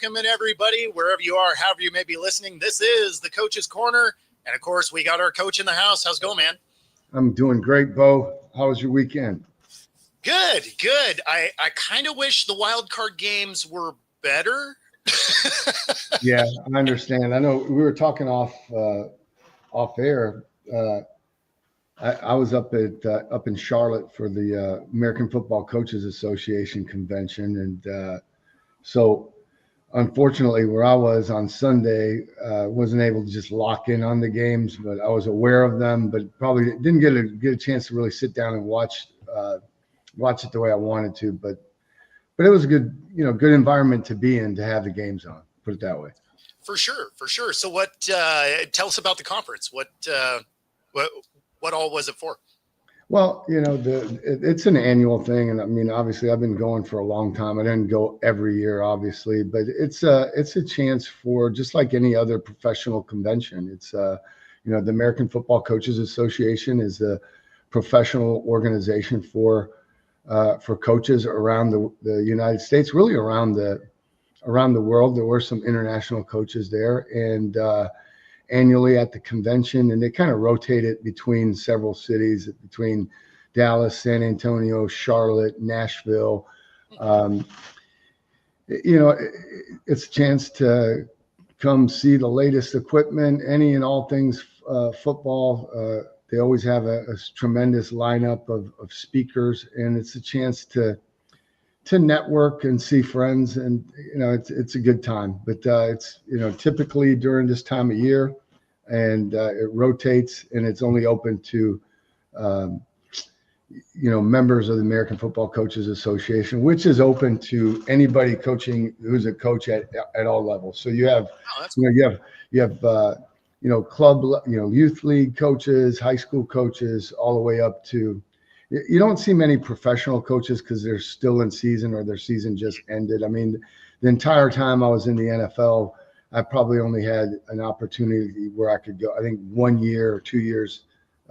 welcome in everybody, wherever you are, however you may be listening. This is the Coach's Corner. And of course, we got our coach in the house. How's it going, man? I'm doing great, Bo. How was your weekend? Good. I kind of wish the wild card games were better. Yeah, I understand. I know we were talking off air. I was up in Charlotte for the American Football Coaches Association convention, and so unfortunately, where I was on Sunday, wasn't able to just lock in on the games, but I was aware of them, but probably didn't get a chance to really sit down and watch it the way I wanted to. But it was a good environment to be in, to have the games on. Put it that way. For sure. So, what? Tell us about the conference. What all was it for? Well, it's an annual thing, and I mean, obviously, I've been going for a long time. I didn't go every year, obviously, but it's a chance for, just like any other professional convention. It's the American Football Coaches Association is the professional organization for coaches around the United States, really around the world. There were some international coaches there, and annually at the convention, and they kind of rotate it between several cities, between Dallas, San Antonio, Charlotte, Nashville. It's a chance to come see the latest equipment, any and all things football. They always have a tremendous lineup of speakers, and it's a chance to network and see friends, and it's a good time. But it's typically during this time of year, and it rotates, and it's only open to members of the American Football Coaches Association, which is open to anybody coaching who's a coach at all levels. So you have club, youth league coaches, high school coaches, all the way up to. You don't see many professional coaches because they're still in season, or their season just ended. I mean, the entire time I was in the NFL, I probably only had an opportunity where I could go. I think 1 year or 2 years,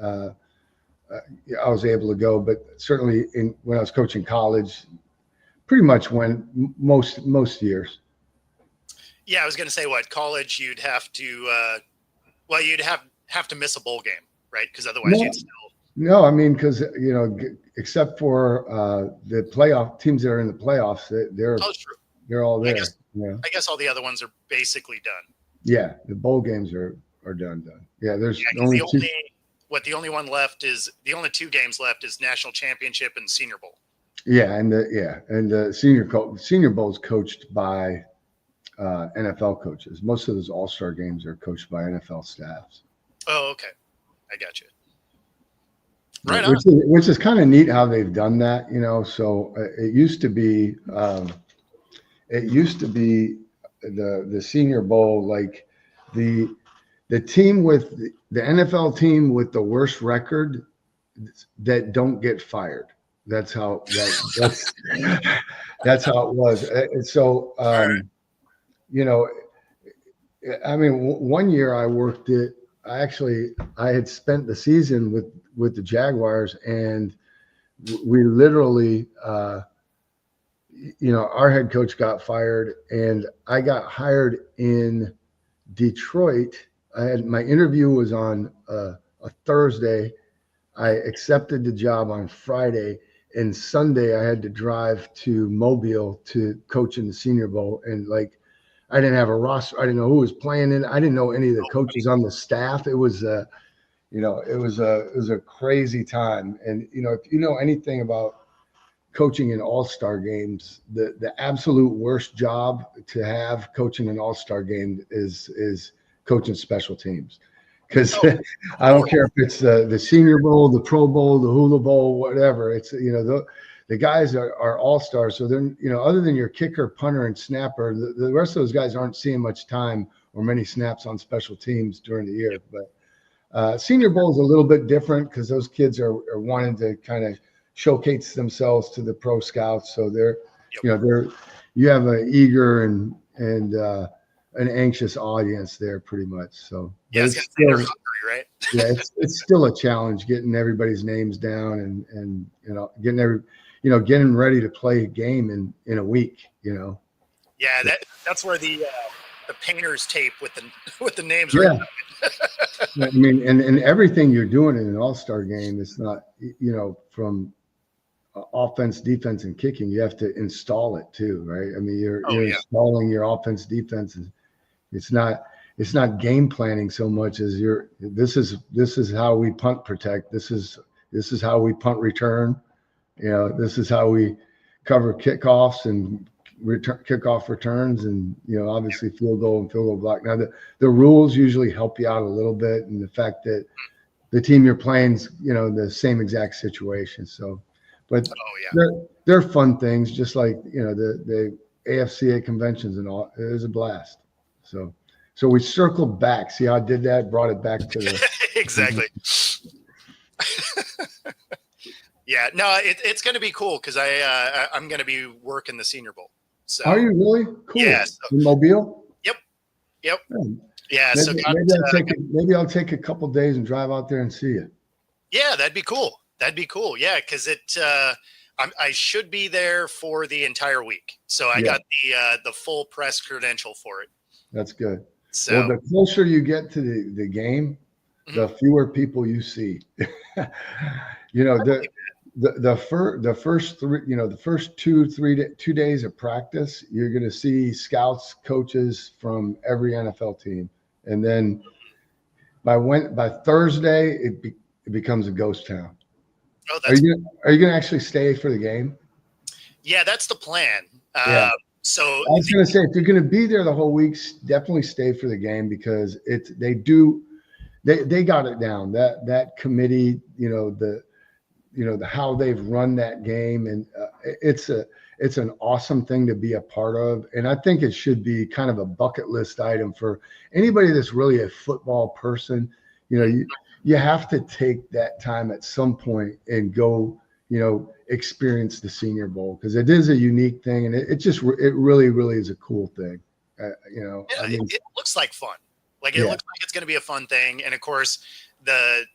I was able to go. But certainly when I was coaching college, pretty much went most years. Yeah, I was going to say, college you'd have to, you'd have to miss a bowl game, right? Because otherwise you'd still. No, I mean, because except for the playoff teams that are in the playoffs, they're all there. I guess all the other ones are basically done. Yeah, the bowl games are done. Yeah, there's only the only two games left is National Championship and Senior Bowl. Yeah, and the Senior Bowl is coached by NFL coaches. Most of those All-Star games are coached by NFL staffs. Oh, okay, I got you. Right, which is kind of neat how they've done that, So it used to be the Senior Bowl, like the team with the NFL team with the worst record that don't get fired. That's how that's how it was. And so I mean, 1 year I worked it. I had spent the season with the Jaguars, and we literally, our head coach got fired, and I got hired in Detroit. My interview was on a Thursday. I accepted the job on Friday, and Sunday I had to drive to Mobile to coach in the Senior Bowl, and I didn't have a roster. I didn't know who was playing in. I didn't know any of the coaches on the staff. It was it was a crazy time. And if you know anything about coaching in all-star games, the absolute worst job to have coaching an all-star game is coaching special teams. Because I don't care if it's the Senior Bowl, the Pro Bowl, the Hula Bowl, whatever. It's the guys are all-stars. So then, other than your kicker, punter, and snapper, the rest of those guys aren't seeing much time or many snaps on special teams during the year. But Senior Bowl is a little bit different because those kids are wanting to kind of showcase themselves to the pro scouts. So you have an eager and an anxious audience there, pretty much. So it's still hungry, right? Yeah, it's still a challenge getting everybody's names down and getting ready to play a game in a week. Yeah, that's where the painter's tape with the with the names Yeah. written. I mean, and everything you're doing in an all-star game, it's not, from offense, defense, and kicking, you have to install it too, right? I mean, Oh you're yeah. installing your offense, defense. It's not game planning so much as this is how we punt protect. This is how we punt return. This is how we cover kickoffs and kickoff returns, and obviously field goal and field goal block. Now the rules usually help you out a little bit, and the fact that the team you're playing's the same exact situation. So, but Oh yeah. they're fun things, just like the AFCA conventions and all. It was a blast. So we circled back. See how I did that? Brought it back to the Exactly. Yeah, no, it's going to be cool because I'm going to be working the Senior Bowl. So Are you really? Cool. Yeah. So, in Mobile? Yep. Yeah. Maybe, So maybe I'll take a couple days and drive out there and see you. Yeah, that'd be cool. Yeah, because I should be there for the entire week. So I got the full press credential for it. That's good. So well, the closer you get to the game, the fewer people you see. The first three, the first 2 days of practice, you're going to see scouts, coaches from every NFL team, and then by Thursday, it becomes a ghost town. Oh, are you going to actually stay for the game? Yeah, that's the plan. Yeah. So I was going to say, if you're going to be there the whole week, definitely stay for the game, because they got it down. That committee, how they've run that game, and it's an awesome thing to be a part of. And I think it should be kind of a bucket list item for anybody that's really a football person. You have to take that time at some point and go, experience the Senior Bowl, because it is a unique thing, and it really, really is a cool thing. It looks like fun. It looks like it's going to be a fun thing. And of course, the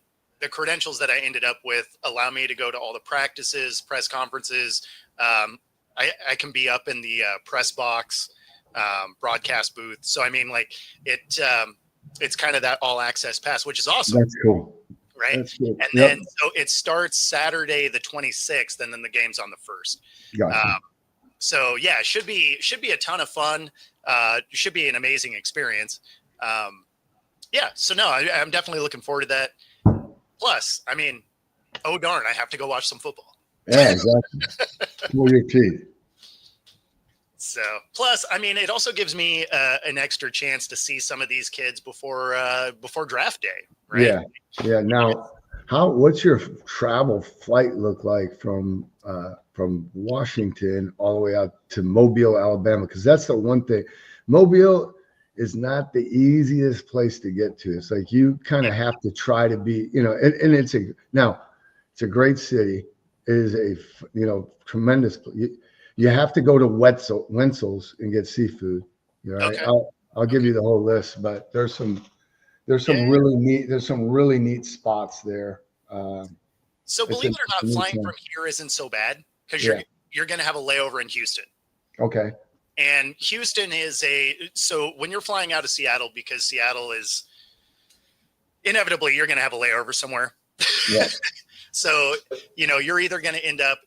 credentials that I ended up with allow me to go to all the practices, press conferences. I can be up in the press box, broadcast booth. So, I mean, it's kind of that all access pass, which is awesome. That's cool. Right. That's cool. And then, so it starts Saturday, the 26th, and then the game's on the 1st. Gotcha. So yeah, it should be a ton of fun. Should be an amazing experience. So no, I'm definitely looking forward to that. Plus, I mean, oh darn, I have to go watch some football. Yeah, exactly. Pull your teeth. So, plus, I mean, it also gives me an extra chance to see some of these kids before draft day, right? Yeah. Now, what's your travel flight look like from Washington all the way out to Mobile, Alabama? Because that's the one thing. Mobile is not the easiest place to get to. It's like you kind of have to try to be, and it's a great city. It is a tremendous. You have to go to Wenzel's and get seafood. Right? Okay. I'll give you the whole list, but there's some really neat spots there. So believe it or not, flying from here isn't so bad, because you're going to have a layover in Houston. Okay. And Houston is so when you're flying out of Seattle, because Seattle is inevitably, you're going to have a layover somewhere. Yeah. So, you're either going to end up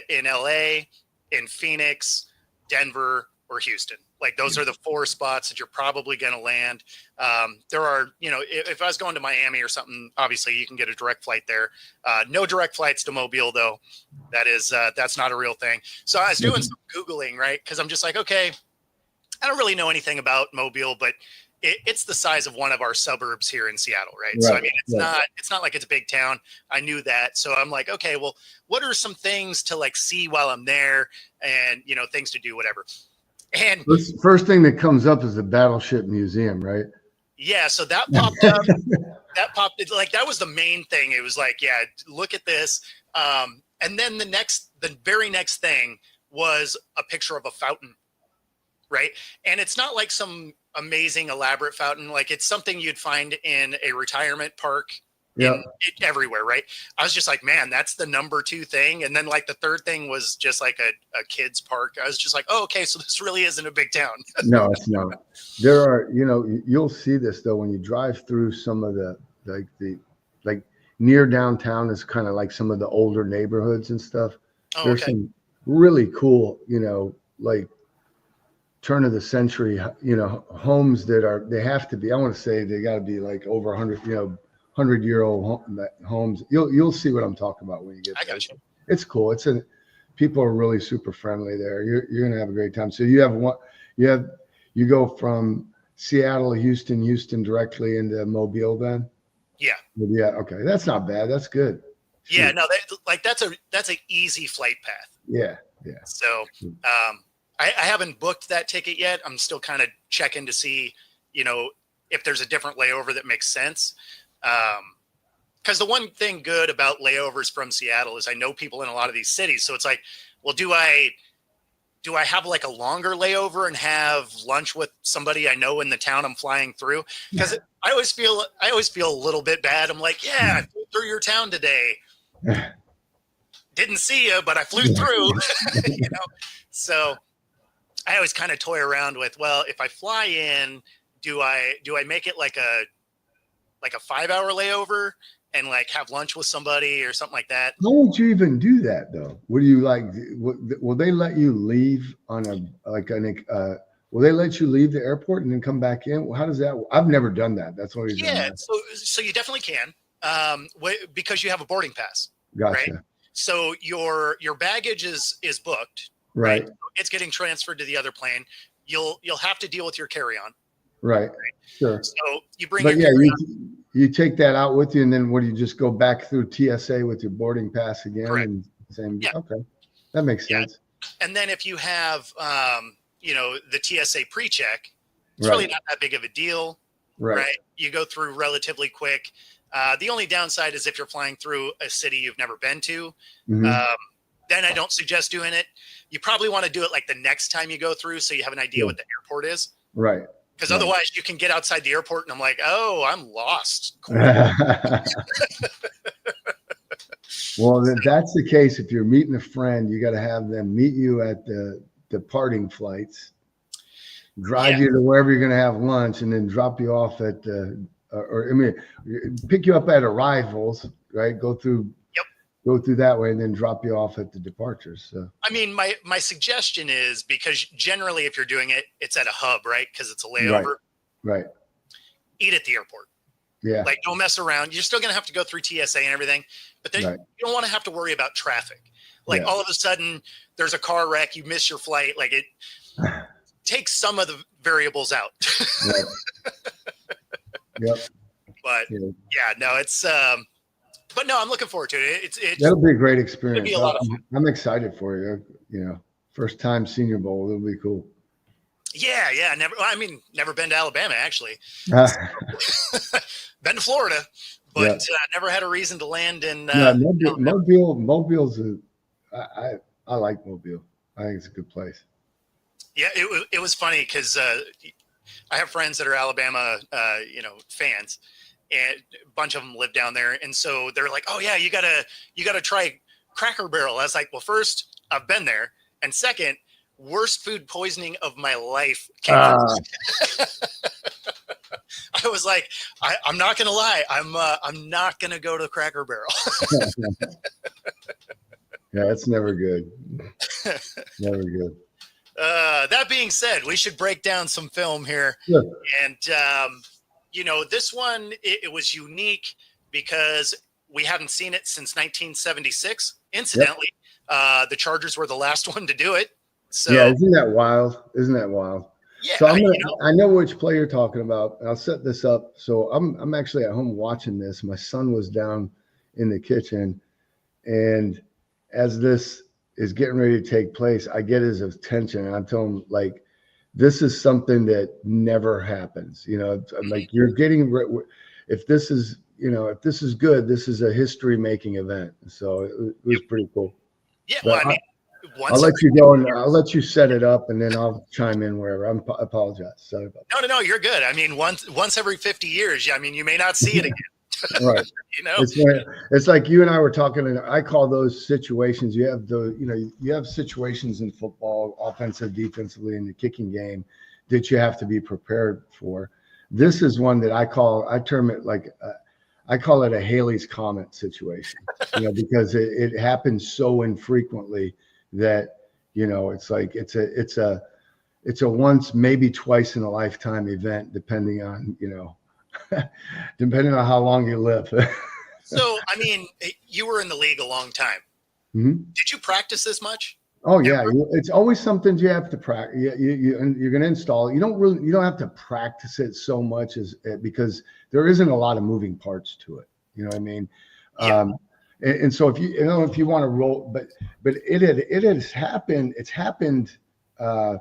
in LA, in Phoenix, Denver, or Houston. Those are the 4 spots that you're probably going to land. There are, if I was going to Miami or something, obviously you can get a direct flight there. No direct flights to Mobile, though. That's not a real thing. So I was doing some Googling, right? Because I'm just like, okay, I don't really know anything about Mobile, but it's the size of one of our suburbs here in Seattle, right? So I mean, it's not like it's a big town. I knew that. So I'm like, okay, well, what are some things to see while I'm there, and things to do, whatever. And first thing that comes up is the Battleship Museum, right? Yeah, so that popped up. That was the main thing. It was like, yeah, look at this. And then the very next thing was a picture of a fountain, right? And it's not like some amazing elaborate fountain. It's something you'd find in a retirement park Yeah. everywhere, right? I was just like, man, that's the number 2 thing. And then like the third thing was just like a kid's park. I was just like, oh, okay, so this really isn't a big town. No, it's not. There are, you'll see this though when you drive through some of the like near downtown is kind of like some of the older neighborhoods and stuff. Oh, There's okay. some really cool, like turn of the century, homes they have to be, I want to say they got to be like over 100, 100-year-old homes. You'll see what I'm talking about when you get there. I got you. It's cool. People are really super friendly there. You're going to have a great time. So you go from Seattle, Houston directly into Mobile then? Yeah. Yeah. Okay. That's not bad. That's good. Shoot. Yeah. No, that's an easy flight path. Yeah. Yeah. So, I haven't booked that ticket yet. I'm still kind of checking to see, if there's a different layover that makes sense. Because the one thing good about layovers from Seattle is I know people in a lot of these cities. So it's like, well, do I have like a longer layover and have lunch with somebody I know in the town I'm flying through? Because I always feel a little bit bad. I'm like, yeah, I flew through your town today. Didn't see you, but I flew through. So I always kind of toy around with, well, if I fly in, do I make it like a 5-hour layover and like have lunch with somebody or something like that? How would you even do that though? Would you will they let you leave on will they let you leave the airport and then come back in? How does that? I've never done that. That's what he's doing. Yeah. So you definitely can, because you have a boarding pass. Gotcha. Right? So your baggage is booked. Right. It's getting transferred to the other plane. You'll have to deal with your carry-on. Right. Sure. So you bring But your carry-on. You take that out with you, and then what do you just go back through TSA with your boarding pass again? Correct. And same. Yeah. Okay. That makes sense. And then if you have the TSA pre-check, it's really not that big of a deal. Right. You go through relatively quick. The only downside is if you're flying through a city you've never been to, then I don't suggest doing it. You probably want to do it like the next time you go through so you have an idea what the airport is. Right. Because otherwise you can get outside the airport and I'm like, oh, I'm lost. Cool. Well, if that's the case, if you're meeting a friend, you got to have them meet you at the departing flights, drive you to wherever you're going to have lunch, and then drop you off at pick you up at arrivals, right? Go through that way and then drop you off at the departures. So I mean, my suggestion is, because generally if you're doing it, it's at a hub, right? Because it's a layover. Right. Eat at the airport. Yeah. Like, don't mess around. You're still going to have to go through TSA and everything, but then you don't want to have to worry about traffic. Like all of a sudden there's a car wreck, you miss your flight. Like, it takes some of the variables out. Yep. But it's, but no, I'm looking forward to it. That'll be a great experience. It'll be a lot of fun. I'm excited for you. First time Senior Bowl. It'll be cool. Yeah. Never been to Alabama, actually. Been to Florida, but never had a reason to land in. Mobile's I like Mobile. I think it's a good place. Yeah, it was funny because I have friends that are Alabama, fans, and a bunch of them live down there, and so they're like, "Oh yeah, you gotta try Cracker Barrel." I was like, "Well, first, I've been there, and second, worst food poisoning of my life came from." I was like, I'm not gonna lie, I'm not gonna go to Cracker Barrel. Yeah, it's never good. Never good. That being said, we should break down some film here. Sure. And, this one, it was unique because we hadn't seen it since 1976. Incidentally, the Chargers were the last one to do it. So yeah, isn't that wild? Yeah, so I know which play you're talking about. I'll set this up. So I'm actually at home watching this. My son was down in the kitchen, and as this is getting ready to take place, I get his attention, and I'm telling him, like, this is something that never happens. Like, you're getting, if this is good, this is a history making event. So it was pretty cool. Yeah. But well, I'll let you go, and I'll let you set it up, and then I'll chime in wherever. I apologize. Sorry about that. No, you're good. I mean, once every 50 years, you may not see it again. Right. You know? It's like you and I were talking, and I call those situations. You have situations in football, offensive, defensively, in the kicking game that you have to be prepared for. This is one that I term it like, I call it a Haley's Comet situation, because it happens so infrequently that, it's like, it's a once, maybe twice in a lifetime event, depending on, depending on how long you live. So, I mean, you were in the league a long time. Mm-hmm. Did you practice this much? Oh yeah, it's always something you have to practice. You're going to install it. You don't have to practice it so much because there isn't a lot of moving parts to it. You know what I mean? Yeah. And so if you want to roll, but it has happened. It's happened. I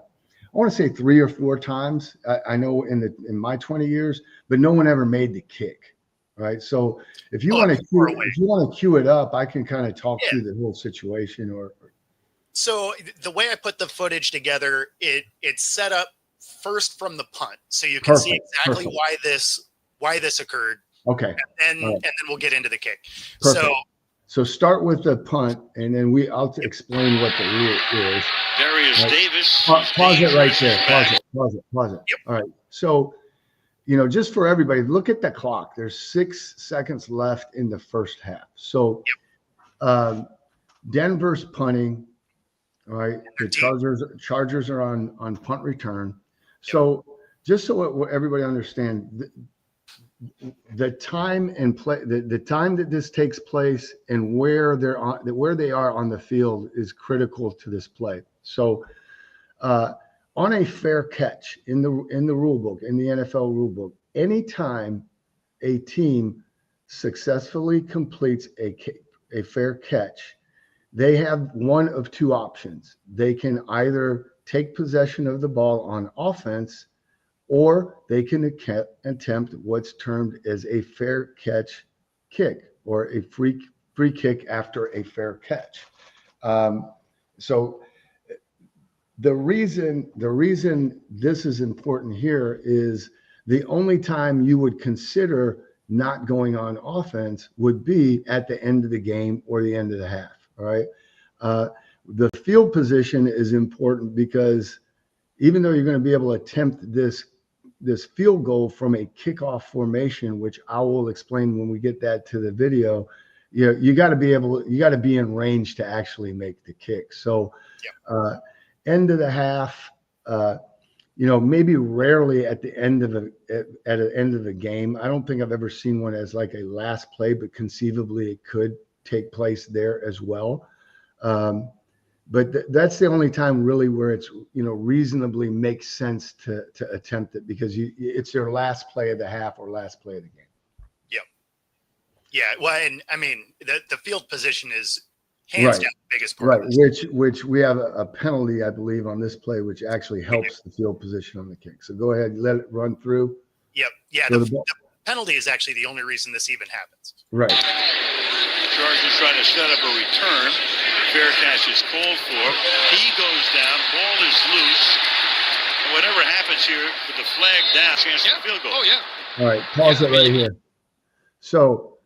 want to say 3 or 4 times. I know in my 20 years, but no one ever made the kick. Right. So if you want to cue it up, I can kind of talk through the whole situation. So the way I put the footage together, it's set up first from the punt, so you can see exactly why this occurred. Okay. And then we'll get into the kick. Perfect. So start with the punt, and then I'll explain what the rule is. Darius Davis. Pause it right there. Pause it. Yep. All right. So, just for everybody, look at the clock. There's 6 seconds left in the first half. So, Denver's punting. All right. The Chargers are on punt return. So, just so everybody understands, the time and play, the time that this takes place and where they are on the field is critical to this play. So, on a fair catch in the rule book, in the NFL rule book, anytime a team successfully completes a fair catch, they have one of 2 options. They can either take possession of the ball on offense, or they can attempt what's termed as a fair catch kick, or a free kick after a fair catch. So the reason this is important here is the only time you would consider not going on offense would be at the end of the game or the end of the half. All right. The field position is important because even though you're going to be able to attempt this field goal from a kickoff formation, which I will explain when we get that to the video, you got to be in range to actually make the kick. So, end of the half, maybe rarely at the end of the game. I don't think I've ever seen one as like a last play, but conceivably it could take place there as well. But that's the only time really where it's, reasonably makes sense to attempt it, because it's your last play of the half or last play of the game. Yep. Yeah. Well, and I mean, the field position is hands down the biggest part. Right. Which we have a penalty, I believe, on this play, which actually helps the field position on the kick. So go ahead, let it run through. Yep. Yeah. The penalty is actually the only reason this even happens. Right. Chargers trying to set up a return. Fair catch is called for. He goes down. Ball is loose. And whatever happens here with the flag down, chance for field goal. Oh, yeah. All right. Pause it right here. So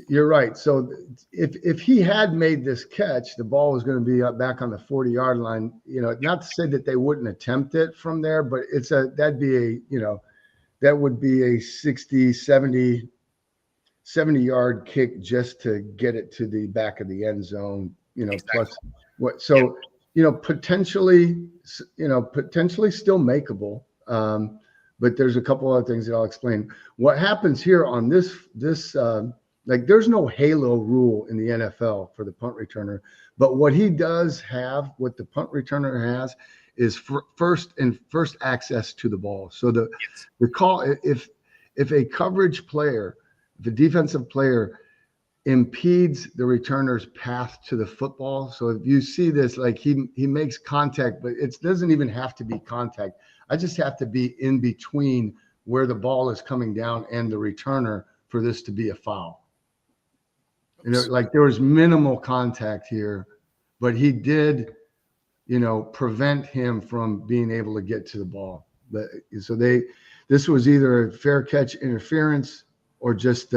you're right. So if he had made this catch, the ball was going to be back on the 40-yard line. Not to say that they wouldn't attempt it from there, but that would be a 60, 70-yard kick just to get it to the back of the end zone. Exactly. Plus what? So potentially still makeable. But there's a couple other things that I'll explain. What happens here on this there's no halo rule in the NFL for the punt returner, but what the punt returner has is first access to the ball. So the call, if a coverage player, the defensive player, impedes the returner's path to the football. So if you see this, like he makes contact, but it doesn't even have to be contact. I just have to be in between where the ball is coming down and the returner for this to be a foul. There was minimal contact here, but he did, prevent him from being able to get to the ball. So this was either a fair catch interference or just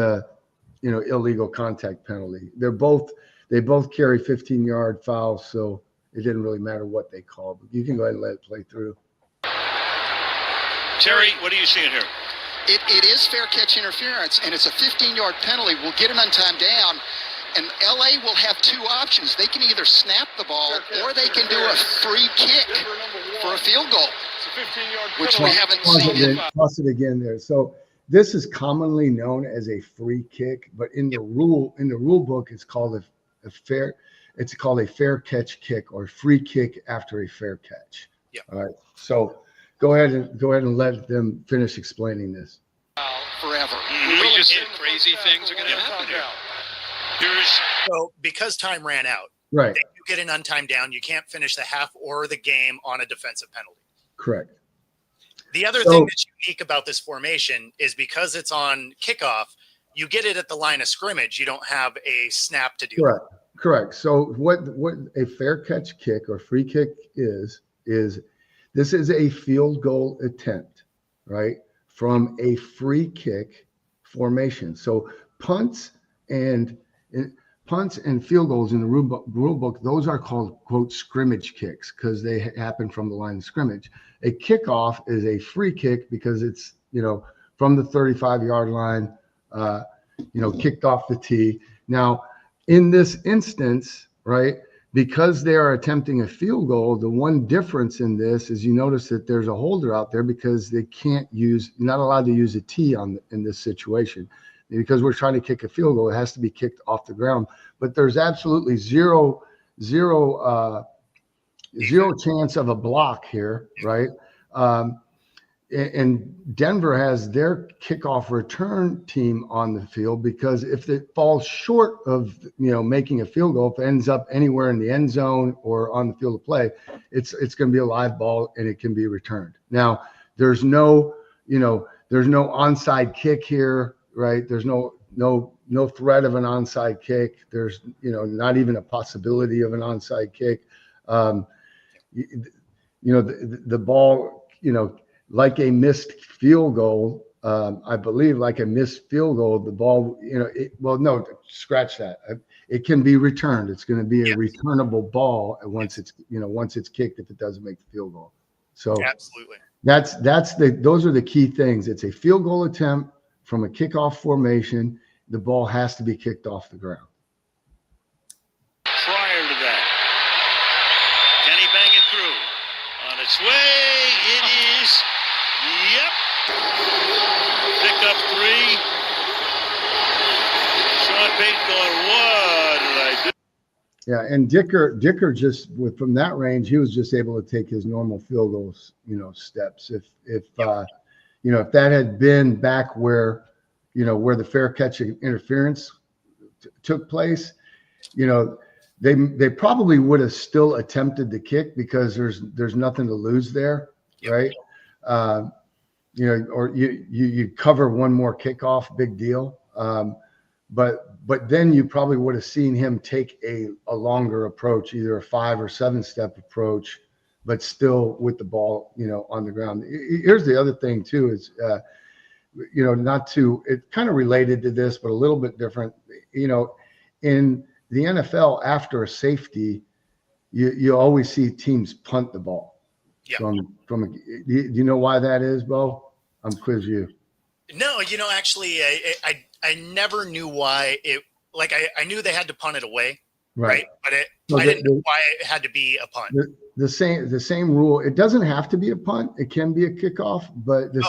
illegal contact penalty. They both carry 15-yard fouls, so it didn't really matter what they called. But you can go ahead and let it play through. Terry, what are you seeing here? It is fair catch interference, and it's a 15-yard penalty. We'll get an untimed down, and LA will have two options. They can either snap the ball or they can do a free kick for a field goal, which we haven't seen. Toss it again there. So this is commonly known as a free kick, but in the rule book, it's called a fair catch kick or free kick after a fair catch. Yeah. All right. So go ahead and let them finish explaining this. Forever. We just crazy things are going to happen here. So because time ran out, Right. you get an untimed down, you can't finish the half or the game on a defensive penalty. Correct. The other thing that's unique about this formation is because it's on kickoff, you get it at the line of scrimmage. You don't have a snap to do. Correct. So what a fair catch kick or free kick is this is a field goal attempt, right, from a free kick formation. So punts and field goals in the rule book, those are called, quote, scrimmage kicks because they happen from the line of scrimmage. A kickoff is a free kick because it's, from the 35-yard line, kicked off the tee. Now, in this instance, right, because they are attempting a field goal, the one difference in this is you notice that there's a holder out there because you're not allowed to use a tee in this situation. Because we're trying to kick a field goal, it has to be kicked off the ground. But there's absolutely zero chance of a block here, right? And Denver has their kickoff return team on the field because if it falls short of making a field goal, if it ends up anywhere in the end zone or on the field of play, it's going to be a live ball and it can be returned. Now there's no onside kick here. Right. There's no threat of an onside kick. There's, not even a possibility of an onside kick. The ball, like a missed field goal, I believe like a missed field goal, the ball, no, scratch that. It can be returned. It's going to be a returnable ball once it's kicked if it doesn't make the field goal. So absolutely. Those are the key things. It's a field goal attempt from a kickoff formation. The ball has to be kicked off the ground. Prior to that, can he bang it through? On its way, it is. Yep. Picked up 3. Sean Payton going, what did I do? Yeah, and Dicker just from that range, he was just able to take his normal field goals, steps. If that had been back where the fair catch interference took place, they probably would have still attempted the kick because there's nothing to lose there, right? Or you cover one more kickoff, big deal. But then you probably would have seen him take a longer approach, either a 5 or 7 step approach, but still with the ball, on the ground. Here's the other thing too is, it kind of related to this, but a little bit different. In the NFL, after a safety, you always see teams punt the ball. Yeah. Do you know why that is, Bo? I'm quiz you. No, actually, I never knew why it. Like I knew they had to punt it away, right? But I didn't know why it had to be a punt. The same rule. It doesn't have to be a punt. It can be a kickoff, but the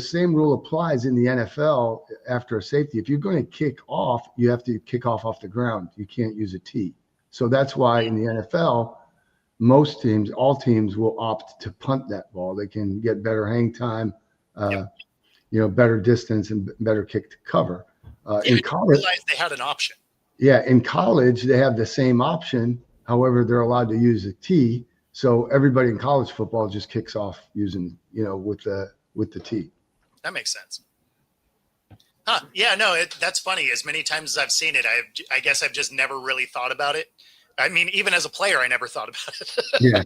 same rule applies in the NFL after a safety. If you're going to kick off, you have to kick off the ground. You can't use a tee. So that's why in the NFL, all teams will opt to punt that ball. They can get better hang time, better distance and better kick to cover. In college, realized they had an option. Yeah, in college they have the same option. However, they're allowed to use a tee. So everybody in college football just kicks off using, with the tee. That makes sense. Huh? Yeah, no, that's funny. As many times as I've seen it, I guess I've just never really thought about it. I mean, even as a player, I never thought about it. Yeah.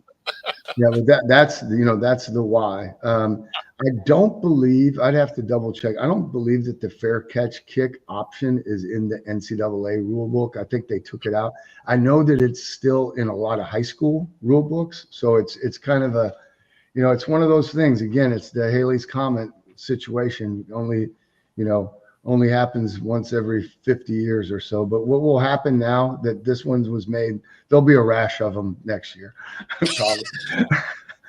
Yeah, but that's the why. I don't believe, I'd have to double check. I don't believe that the fair catch kick option is in the NCAA rule book. I think they took it out. I know that it's still in a lot of high school rule books. So it's kind of a, it's one of those things. Again, it's the Haley's Comet situation. Only happens once every 50 years or so. But what will happen now that this one was made, there'll be a rash of them next year. Probably.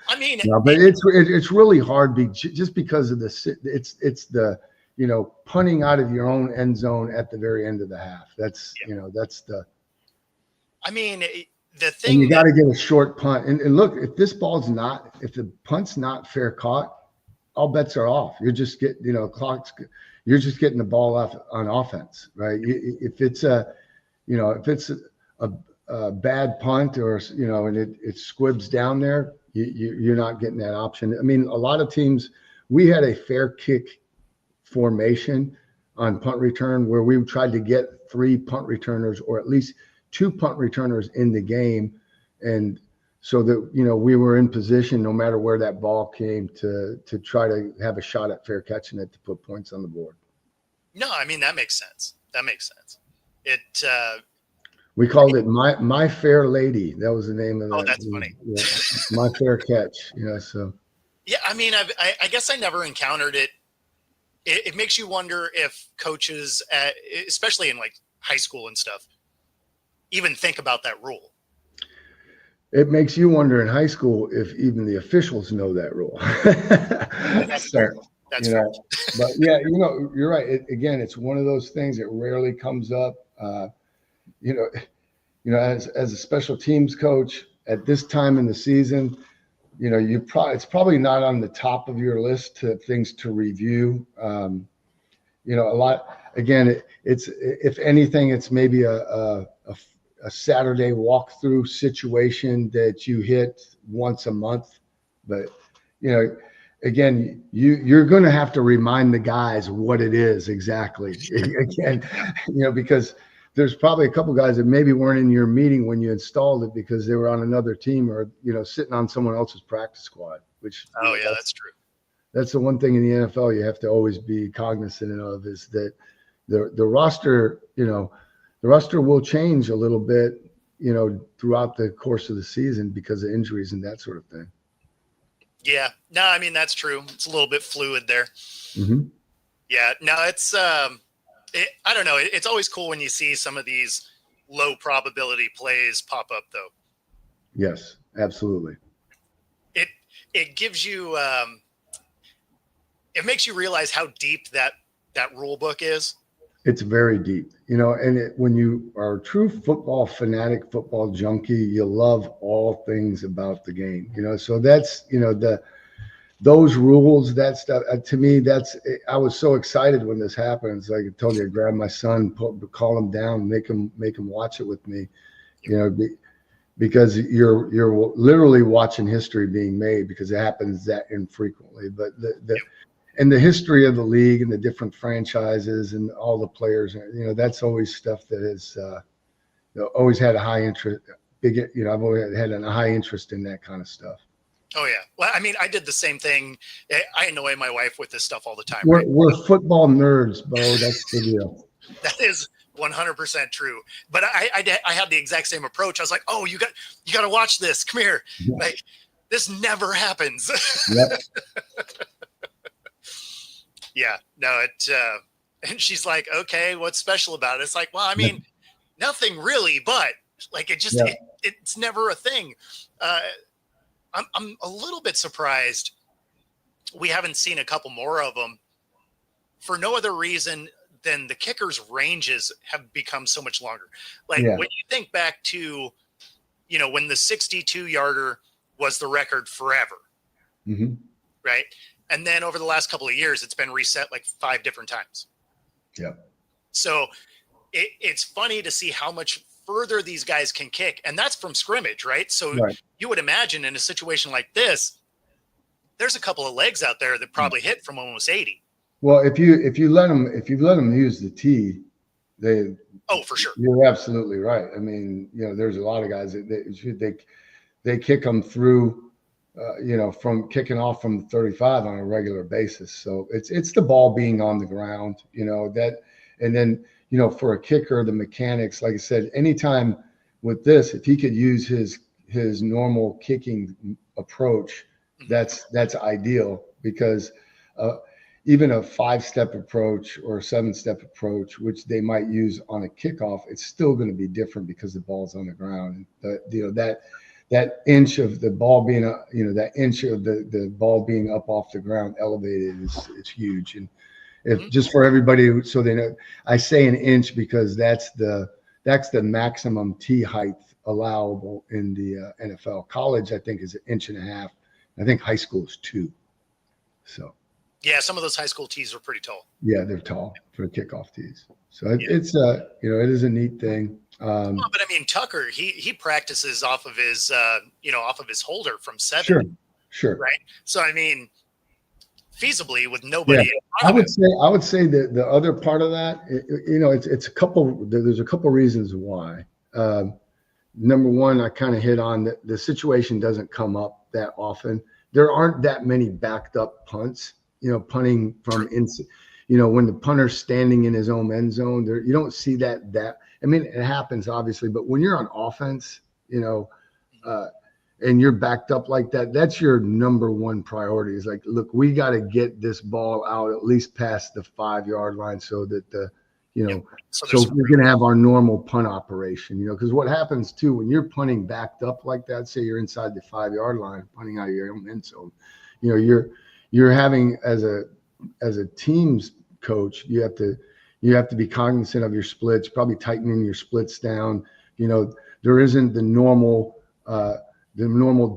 I mean, no, but it's really hard just because of it's the punting out of your own end zone at the very end of the half. That's that's the. I mean, the thing, and you got to get a short punt. And look, if the punt's not fair caught, all bets are off. You're just getting you're just getting the ball off on offense, right? If it's a bad punt or and it squibs down there, you're not getting that option. I mean, a lot of teams, we had a fair kick formation on punt return where we tried to get 3 punt returners or at least 2 punt returners in the game, and so that we were in position no matter where that ball came to try to have a shot at fair catching it to put points on the board. No, I mean, that makes sense. It we called it my fair lady. That was the name of that. Oh, that's funny. Yeah, my fair catch. So yeah, I mean, I guess I never encountered it. It makes you wonder if coaches, especially in like high school and stuff, even think about that rule. It makes you wonder in high school if even the officials know that rule. That's fair. That's fair. But yeah, you're right. It's one of those things that rarely comes up. As a special teams coach at this time in the season, it's probably not on the top of your list to things to review. A lot. Again, it's if anything, it's maybe a Saturday walkthrough situation that you hit once a month. But, again, you're going to have to remind the guys what it is exactly. Again, because there's probably a couple guys that maybe weren't in your meeting when you installed it because they were on another team or, sitting on someone else's practice squad, which. Oh, yeah, that's true. That's the one thing in the NFL you have to always be cognizant of is that the roster, the roster will change a little bit, throughout the course of the season because of injuries and that sort of thing. Yeah, no, I mean, that's true. It's a little bit fluid there. Mm-hmm. Yeah, no, it's, I don't know. It's always cool when you see some of these low probability plays pop up though. Yes, absolutely. It gives you, it makes you realize how deep that rule book is. It's very deep, and when you are a true football fanatic, football junkie, you love all things about the game, so that's, those rules, that stuff, to me, I was so excited when this happened. It's like I told you, I grabbed my son, call him down, make him watch it with me, because you're literally watching history being made because it happens that infrequently, but and the history of the league and the different franchises and all the players, that's always stuff that has always had a high interest. I've always had a high interest in that kind of stuff. Oh yeah. Well, I mean, I did the same thing. I annoy my wife with this stuff all the time. We're football nerds, Bo. That's the deal. That is 100% true. But I had the exact same approach. I was like, oh, you got to watch this. Come here. Yeah. Like, this never happens. Yep. Yeah, no, and she's like, okay, what's special about it? It's like, well, I mean, nothing really, but like, it's never a thing. I'm a little bit surprised we haven't seen a couple more of them for no other reason than the kickers' ranges have become so much longer. Like when you think back to, when the 62-yarder was the record forever, right? And then over the last couple of years, it's been reset like 5 different times. Yeah. So it's funny to see how much further these guys can kick. And that's from scrimmage, right? So you would imagine in a situation like this, there's a couple of legs out there that probably hit from almost 80. Well, if you let them use the tee, Oh, for sure. You're absolutely right. I mean, there's a lot of guys that they kick them through, from kicking off from the 35 on a regular basis. So it's the ball being on the ground, and then, for a kicker, the mechanics, like I said, anytime with this, if he could use his normal kicking approach, that's ideal, because even a 5-step approach or a 7-step approach, which they might use on a kickoff, it's still going to be different because the ball's on the ground. That inch of the ball being, that inch of the ball being up off the ground elevated is huge. And if just for everybody, so they know, I say an inch because that's the maximum tee height allowable in the NFL. College, I think, is 1.5 inches. I think high school is 2. So. Yeah, some of those high school tees are pretty tall. Yeah, they're tall for kickoff tees. So it's it is a neat thing. Well, but I mean, Tucker, he practices off of his off of his holder from 7. Sure. Right. So I mean, feasibly with nobody. I would say that the other part of that, it's a couple. There's a couple reasons why. Number one, I kind of hit on that the situation doesn't come up that often. There aren't that many backed up punts. Punting from inside, when the punter's standing in his own end zone, you don't see that. I mean, it happens obviously, but when you're on offense, and you're backed up like that, that's your number one priority. Is like, look, we got to get this ball out at least past the 5-yard line so that so we're going to have our normal punt operation, because what happens too, when you're punting backed up like that, say you're inside the 5-yard line, punting out of your own end zone, you're having, as a team's coach, you have to be cognizant of your splits, probably tightening your splits down. There isn't the normal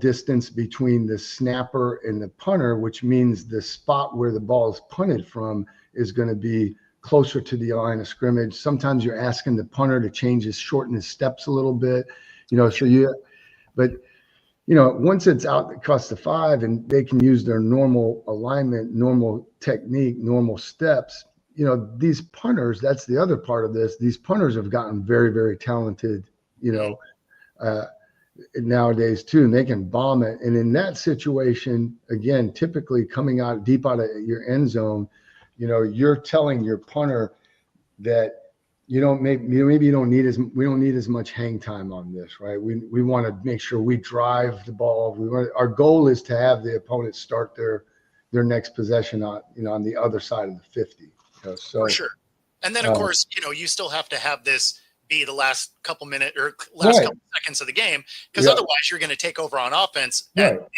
distance between the snapper and the punter, which means the spot where the ball is punted from is going to be closer to the line of scrimmage. Sometimes you're asking the punter to shorten his steps a little bit, once it's out across the 5 and they can use their normal alignment, normal technique, normal steps, these punters, that's the other part of this. These punters have gotten very, very talented, nowadays too, and they can bomb it. And in that situation, again, typically coming out deep out of your end zone, you're telling your punter that we don't need as much hang time on this, right? We want to make sure we drive the ball. Our goal is to have the opponent start their next possession on the other side of the 50. So for sure. And then of course, you still have to have this be the last couple minutes or last couple seconds of the game, because otherwise you're going to take over on offense at the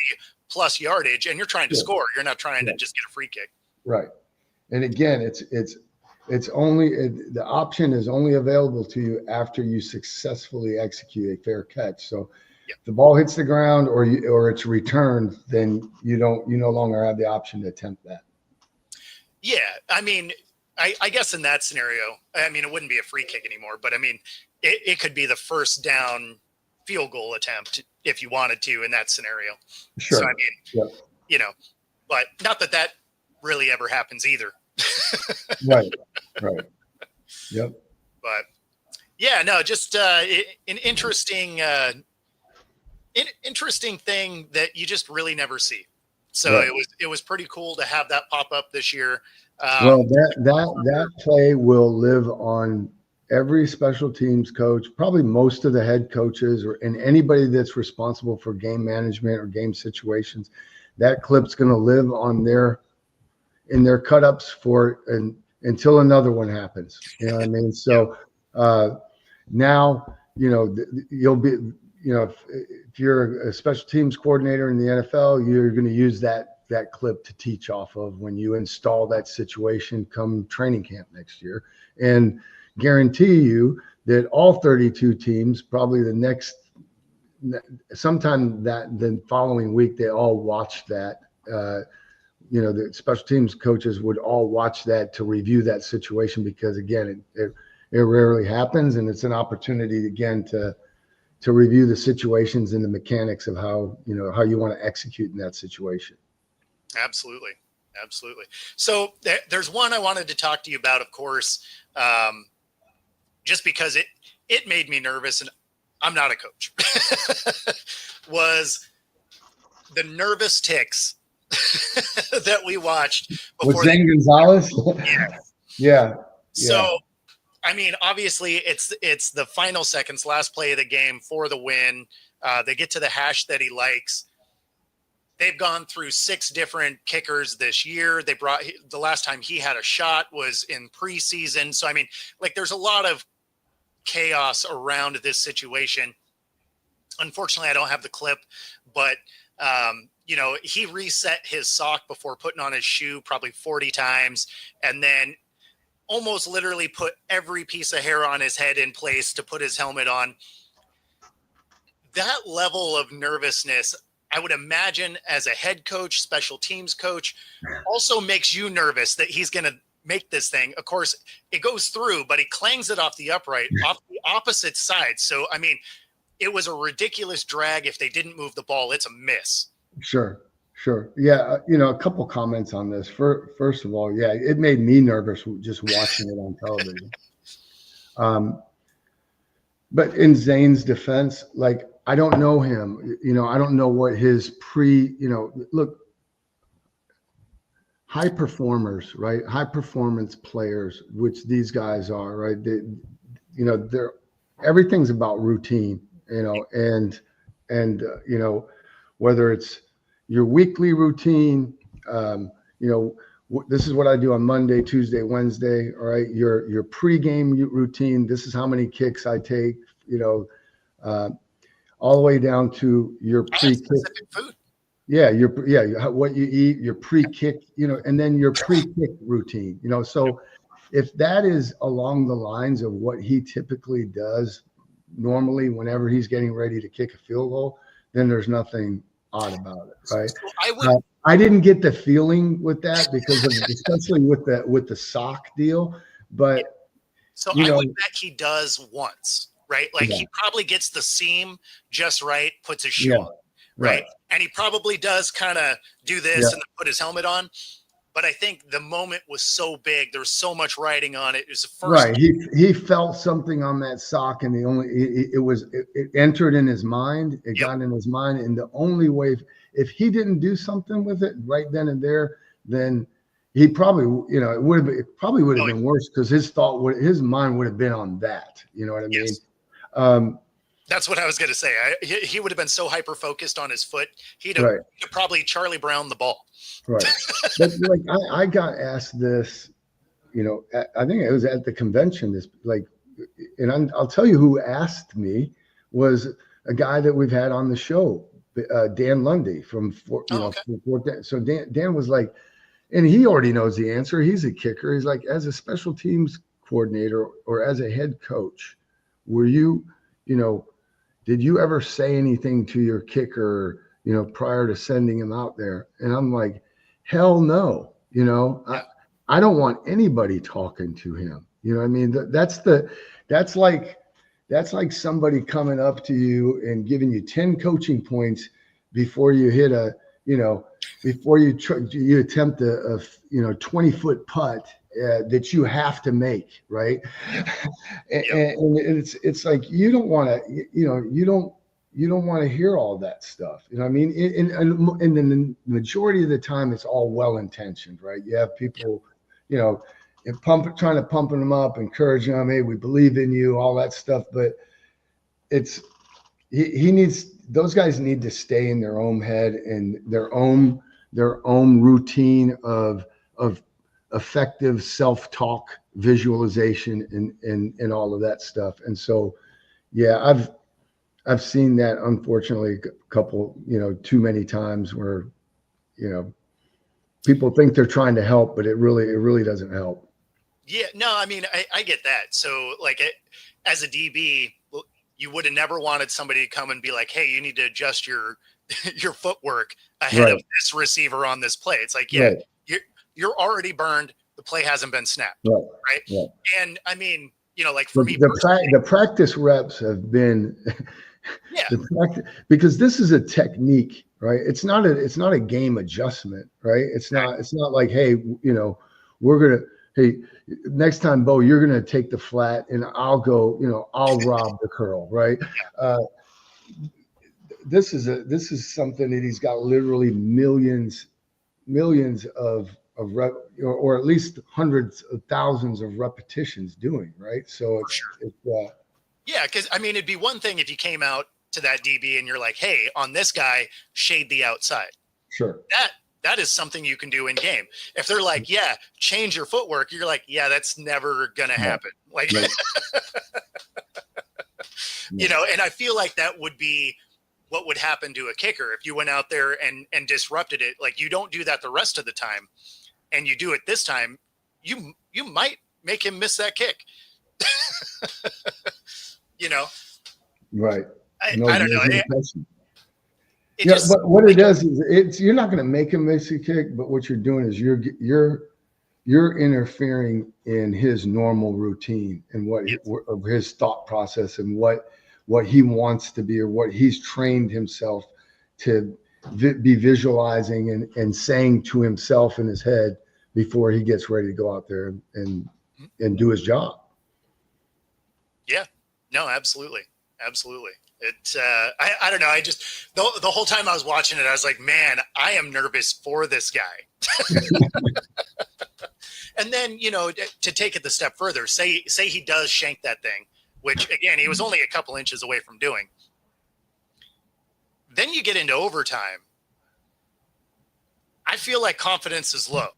plus yardage, and you're trying to score. You're not trying to just get a free kick. Right. And again, it's only the option is only available to you after you successfully execute a fair catch. So if the ball hits the ground or it's returned, then you no longer have the option to attempt that. Yeah, I mean, I guess in that scenario, I mean, it wouldn't be a free kick anymore, but I mean, it could be the first down field goal attempt if you wanted to in that scenario. Sure. So I mean, but not that really ever happens either. Right. Yep. But yeah, no, just an interesting thing that you just really never see. So it was pretty cool to have that pop up this year. Well, that play will live on every special teams coach, probably most of the head coaches, and anybody that's responsible for game management or game situations. That clip's going to live in their cut-ups until another one happens. You know what I mean? So now, you'll be, if you're a special teams coordinator in the NFL, you're going to use that clip to teach off of when you install that situation come training camp next year, and guarantee you that all 32 teams, probably sometime the following week, they all watch that. The special teams coaches would all watch that to review that situation, because again, it rarely happens, and it's an opportunity again to review the situations and the mechanics of how you want to execute in that situation. Absolutely. So there's one I wanted to talk to you about, of course. just because it made me nervous, and I'm not a coach, was the nervous ticks that we watched with before. Zane Gonzalez. Yeah. So, I mean, obviously it's the final seconds, last play of the game for the win. They get to the hash that he likes. They've gone through 6 different kickers this year. The last time he had a shot was in preseason. So, I mean, like, there's a lot of chaos around this situation. Unfortunately, I don't have the clip, but he reset his sock before putting on his shoe probably 40 times, and then almost literally put every piece of hair on his head in place to put his helmet on. That level of nervousness, I would imagine, as a head coach, special teams coach, also makes you nervous that he's going to make this thing. Of course, it goes through, but he clangs it off the upright, off the opposite side. So, I mean, it was a ridiculous drag. If they didn't move the ball, it's a miss. Sure. Yeah. A couple comments on this. First of all, yeah, it made me nervous just watching it on television. But in Zane's defense, like, I don't know him, I don't know what his look, high performers, right? High performance players, which these guys are, right? They're everything's about routine, and whether it's your weekly routine, this is what I do on Monday, Tuesday, Wednesday. All right. Your pregame routine. This is how many kicks I take, all the way down to your pre-kick food. Yeah. What you eat, your pre-kick, and then your pre-kick routine, so if that is along the lines of what he typically does normally, whenever he's getting ready to kick a field goal, then there's nothing odd about it. Right. So I didn't get the feeling with that because of, especially with the sock deal, but so I would bet he does once, right? Like he probably gets the seam just right, puts his shoe on, right? And he probably does kind of do this and then put his helmet on. But I think the moment was so big, there was so much writing on it. It was the first. Right. He felt something on that sock, and it entered in his mind. It got in his mind, and the only way, if he didn't do something with it right then and there, then he probably, it probably would have been worse, because his mind would have been on that. You know what I mean? That's what I was going to say. He would have been so hyper focused on his foot, he'd have probably Charlie Brown the ball. Right. But like I got asked this, I think it was at the convention. And I'll tell you who asked me was a guy that we've had on the show, Dan Lundy from Fort. So Dan was like, and he already knows the answer. He's a kicker. He's like, as a special teams coordinator or as a head coach, were you, did you ever say anything to your kicker, prior to sending him out there? And I'm like, hell no. I don't want anybody talking to him. You know what I mean? That's like somebody coming up to you and giving you 10 coaching points before you hit before you attempt a 20-foot putt that you have to make, right? And it's like, you don't want to, you don't want to hear all that stuff. You know what I mean? And then the majority of the time, it's all well-intentioned, right? You have people, trying to pump them up, encouraging them, hey, we believe in you, all that stuff. But those guys need to stay in their own head and their own routine of effective self-talk, visualization, and all of that stuff. And so, I've seen that, unfortunately, a couple, too many times where, people think they're trying to help, but it really doesn't help. Yeah, no, I mean, I get that. So like as a DB, you would have never wanted somebody to come and be like, hey, you need to adjust your footwork ahead of this receiver on this play. It's like, you're already burned. The play hasn't been snapped. Right. Yeah. And I mean, like for me, the practice reps have been because this is a technique, right? It's not a game adjustment, right? It's not like, hey, hey, next time, Bo, you're going to take the flat and I'll go, I'll rob the curl, right? This is something that he's got literally millions of or at least hundreds of thousands of repetitions doing, right? So yeah, because I mean, it'd be one thing if you came out to that DB and you're like, hey, on this guy, shade the outside. Sure. That is something you can do in game. If they're like, yeah, change your footwork, you're like, yeah, that's never gonna happen. Like, right. And I feel like that would be what would happen to a kicker if you went out there and disrupted it. Like, you don't do that the rest of the time, and you do it this time, you might make him miss that kick. Right. I don't know. But what it does is you're not going to make him miss a kick, but what you're doing is you're interfering in his normal routine and of his thought process and what he wants to be or what he's trained himself to be visualizing and saying to himself in his head before he gets ready to go out there and do his job. Yeah, no, absolutely. It, I don't know. I just, the whole time I was watching it, I was like, man, I am nervous for this guy. And then, to take it the step further, say he does shank that thing, which again, he was only a couple inches away from doing. Then you get into overtime. I feel like confidence is low.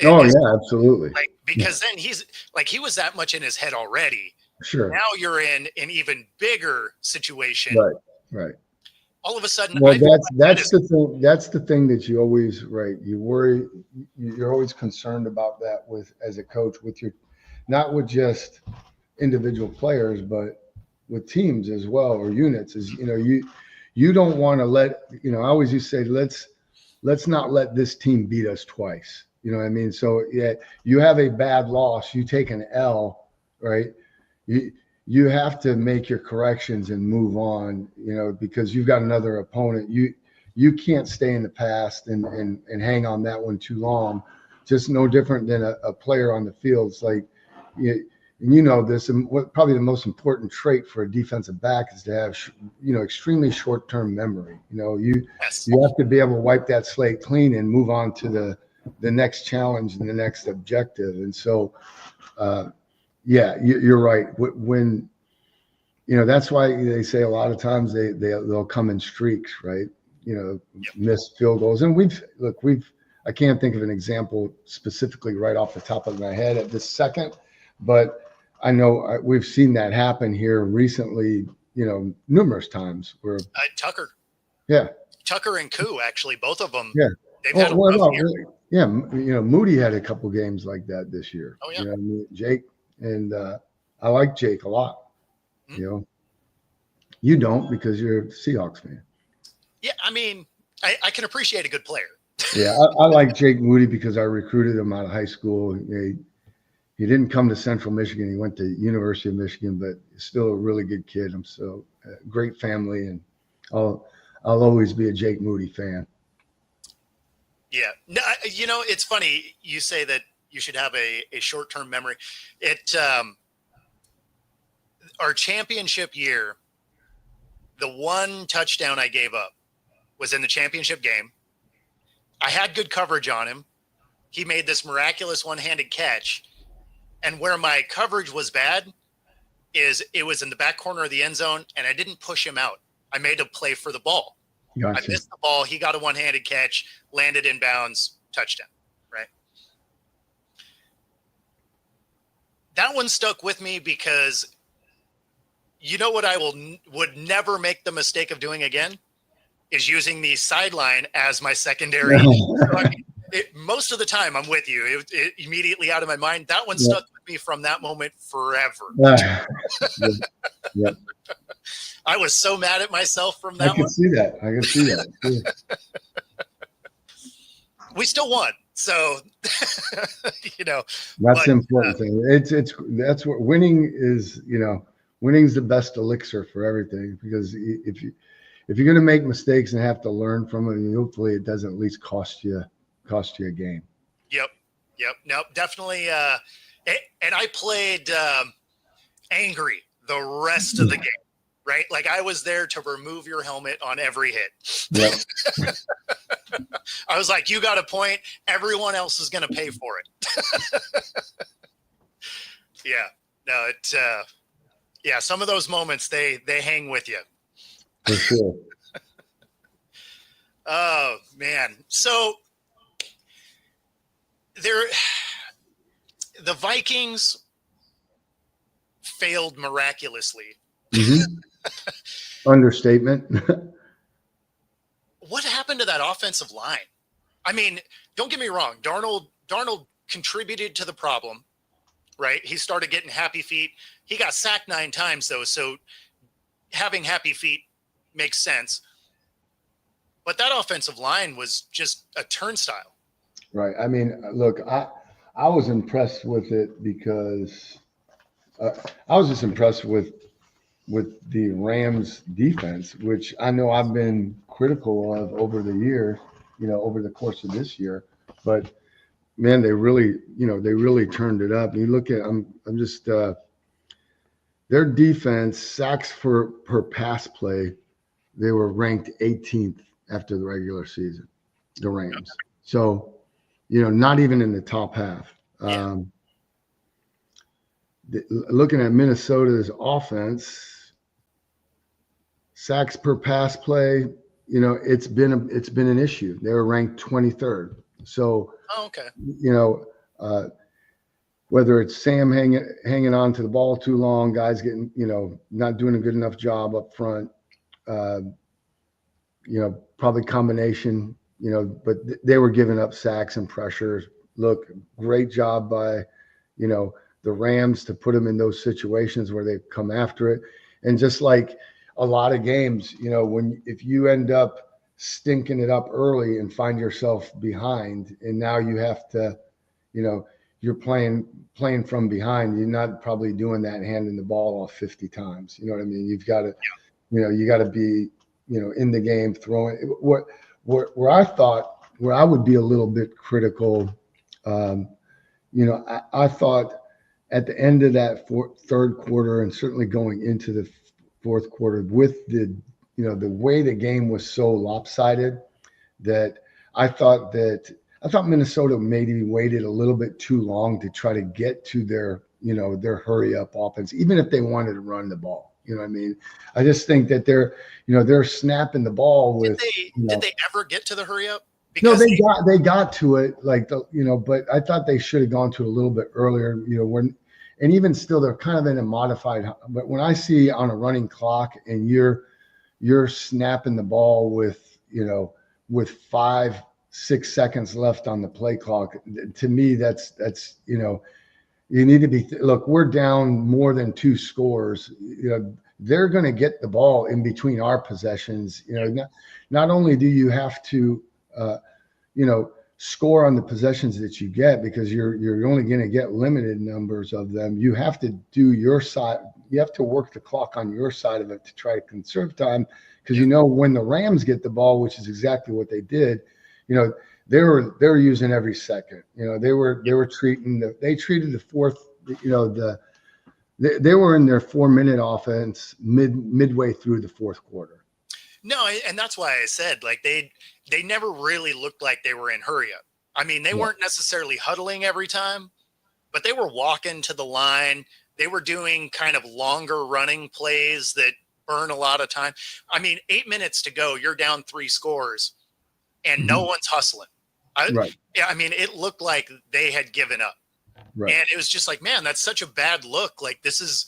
Yeah, absolutely. Like, because then he was that much in his head already. Sure. Now you're in an even bigger situation. Right. All of a sudden, well, that's the thing. That's the thing that you always, right? You worry. You're always concerned about that as a coach not with just individual players, but with teams as well or units. You don't want to let. I always used to say, let's not let this team beat us twice. You know what I mean? So yeah, you have a bad loss, you take an L, right? You have to make your corrections and move on, because you've got another opponent. You can't stay in the past and hang on that one too long. Just no different than a player on the field. It's like, this, and what probably the most important trait for a defensive back is to have, extremely short-term memory. You have to be able to wipe that slate clean and move on to the next challenge and the next objective. And so, yeah, you're right. When that's why they say a lot of times they'll come in streaks, right? Miss field goals, and I can't think of an example specifically right off the top of my head at this second, but I know we've seen that happen here recently, numerous times. Where Tucker, Tucker and Koo, actually, both of them, they've had a rough year. Yeah, Moody had a couple games like that this year. Oh yeah, Jake. And I like Jake a lot. Mm-hmm. You don't because you're a Seahawks fan. Yeah, I mean, I can appreciate a good player. Yeah, I like Jake Moody because I recruited him out of high school. He didn't come to Central Michigan. He went to University of Michigan, but he's still a really good kid. I'm so great family, and I'll always be a Jake Moody fan. Yeah, no, it's funny you say that. You should have a short-term memory. Our championship year, the one touchdown I gave up was in the championship game. I had good coverage on him. He made this miraculous one-handed catch. And where my coverage was bad is it was in the back corner of the end zone, and I didn't push him out. I made a play for the ball. Gotcha. I missed the ball. He got a one-handed catch, landed in bounds, touchdown. That one stuck with me because what I would never make the mistake of doing again is using the sideline as my secondary. Most of the time I'm with you. It immediately out of my mind. That one stuck with me from that moment forever. I was so mad at myself from that one. I can see that. Yeah. We still won. So, that's the important thing. That's what winning is. Winning's the best elixir for everything, because if you're going to make mistakes and have to learn from it, hopefully it doesn't at least cost you a game. Yep. Yep. Nope. Definitely. And I played angry the rest of the game, right? Like I was there to remove your helmet on every hit. Yep. I was like, you got a point. Everyone else is going to pay for it. Yeah. No, yeah, some of those moments, they hang with you. For sure. Oh, man. So the Vikings failed miraculously. Mm-hmm. Understatement. What happened to that offensive line? I mean, don't get me wrong. Darnold contributed to the problem, right? He started getting happy feet. He got sacked 9 times, though, so having happy feet makes sense. But that offensive line was just a turnstile. Right. I mean, look, I was impressed with it because I was just impressed with the Rams defense, which I know I've been critical of over the year, over the course of this year. But man, they really turned it up. You look at, I'm just their defense, sacks per pass play, they were ranked 18th after the regular season, the Rams. So, not even in the top half. Yeah. Looking at Minnesota's offense, sacks per pass play, it's been an issue. They were ranked 23rd. So, okay. Whether it's Sam hanging on to the ball too long, guys getting, not doing a good enough job up front, probably combination, but they were giving up sacks and pressures. Look, great job by, the Rams to put them in those situations where they come after it. And just like a lot of games, if you end up stinking it up early and find yourself behind, and now you have to, you're playing from behind, you're not probably doing that, handing the ball off 50 times. You know what I mean? You've got to, you got to be, in the game throwing. Where I would be a little bit critical, I thought at the end of that third quarter, and certainly going into the fourth quarter, with the way the game was so lopsided, that I thought Minnesota maybe waited a little bit too long to try to get to their hurry up offense, even if they wanted to run the ball. You know what I mean? I just think that they're snapping the ball with. Did they ever get to the hurry up? Because they got to it, but I thought they should have gone to it a little bit earlier. And even still, they're kind of in a modified. But when I see on a running clock and you're snapping the ball with 5-6 seconds left on the play clock, to me that's you need to be. Look, we're down more than 2 scores. They're going to get the ball in between our possessions. Not only do you have to score on the possessions that you get, because you're only going to get limited numbers of them. You have to do your side. You have to work the clock on your side of it to try to conserve time, because when the Rams get the ball, which is exactly what they did, they were using every second. They treated the fourth. They were in their 4-minute offense midway through the fourth quarter. No, and that's why I said, they never really looked like they were in hurry up. I mean, they weren't necessarily huddling every time, but they were walking to the line. They were doing kind of longer running plays that burn a lot of time. I mean, 8 minutes to go, you're down 3 scores, and no one's hustling. Right. Yeah, I mean, it looked like they had given up. Right. And it was just like, man, that's such a bad look. Like, this is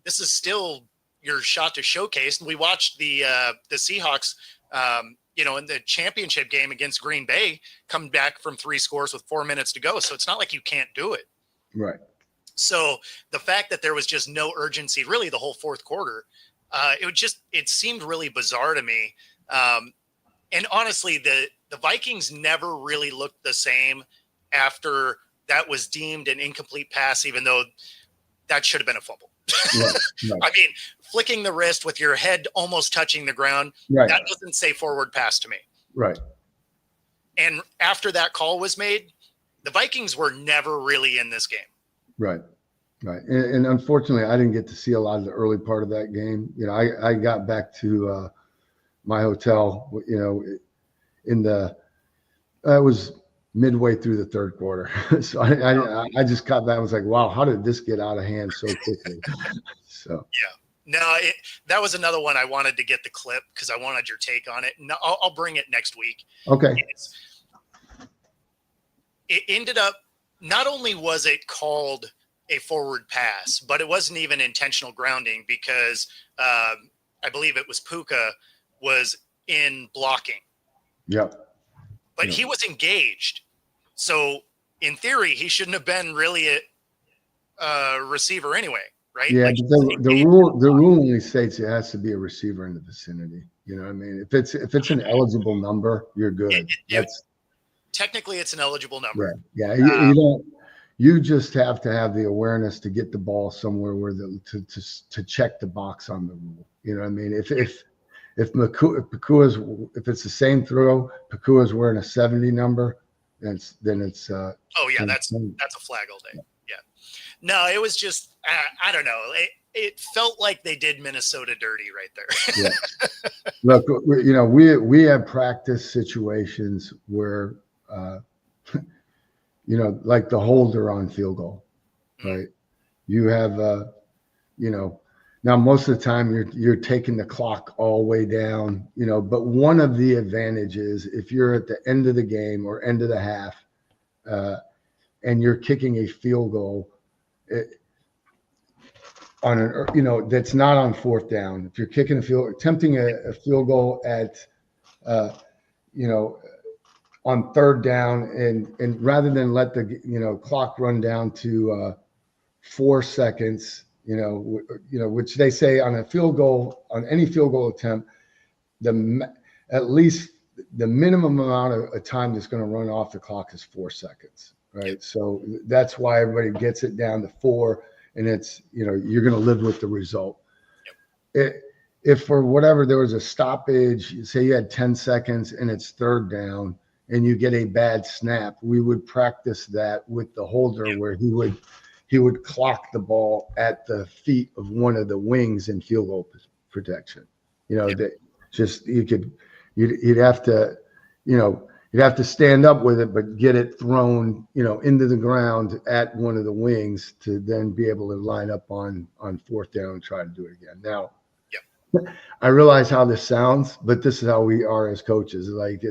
still your shot to showcase. And we watched the Seahawks, in the championship game against Green Bay, come back from 3 scores with 4 minutes to go. So it's not like you can't do it. Right. So the fact that there was just no urgency, really the whole fourth quarter, it seemed really bizarre to me. And honestly, the Vikings never really looked the same after that was deemed an incomplete pass, even though that should have been a fumble. Right. I mean, flicking the wrist with your head almost touching the ground, that doesn't say forward pass to me. Right. And after that call was made, the Vikings were never really in this game. Right. Right. And unfortunately, I didn't get to see a lot of the early part of that game. You know, I got back to my hotel, you know, I was midway through the third quarter. So I just got back. I was like, wow, how did this get out of hand so quickly? So, yeah. No, that was another one I wanted to get the clip because I wanted your take on it. No, I'll bring it next week. okay. It ended up, not only was it called a forward pass, but it wasn't even intentional grounding because I believe it was Puka was in blocking. Yep. But he was engaged. So in theory, he shouldn't have been really a receiver anyway. Right? Yeah, like, but the rule only states it has to be a receiver in the vicinity. You know what I mean? If it's an eligible number, you're good. Technically it's an eligible number. Yeah. You don't. You just have to have the awareness to get the ball somewhere where to check the box on the rule. You know what I mean? If Pakua's, if it's the same throw, Pakua's wearing a 70 number, then it's. That's a flag all day. Yeah. No, it was just I don't know. It felt like they did Minnesota dirty right there. Yeah. Look, you know, we have practice situations where, you know, like the holder on field goal, right? You have, you know, now most of the time you're taking the clock all the way down, you know, but one of the advantages, if you're at the end of the game or end of the half, and you're kicking a field goal, you know, that's not on fourth down. If you're attempting a field goal at, you know, on third down, and rather than let the, you know, clock run down to 4 seconds, you know, which they say on a field goal, on any field goal attempt, at least the minimum amount of time that's going to run off the clock is 4 seconds, right? Yep. So that's why everybody gets it down to 4. And it's, you know, you're going to live with the result. Yep. If for whatever there was a stoppage, say you had 10 seconds and it's third down and you get a bad snap, we would practice that with the holder. Yep. Where he would clock the ball at the feet of one of the wings in field goal protection. You know, yep. That just you'd have to, you know, you'd have to stand up with it, but get it thrown, you know, into the ground at one of the wings to then be able to line up on fourth down and try to do it again. Now, yep. I realize how this sounds, but this is how we are as coaches. Like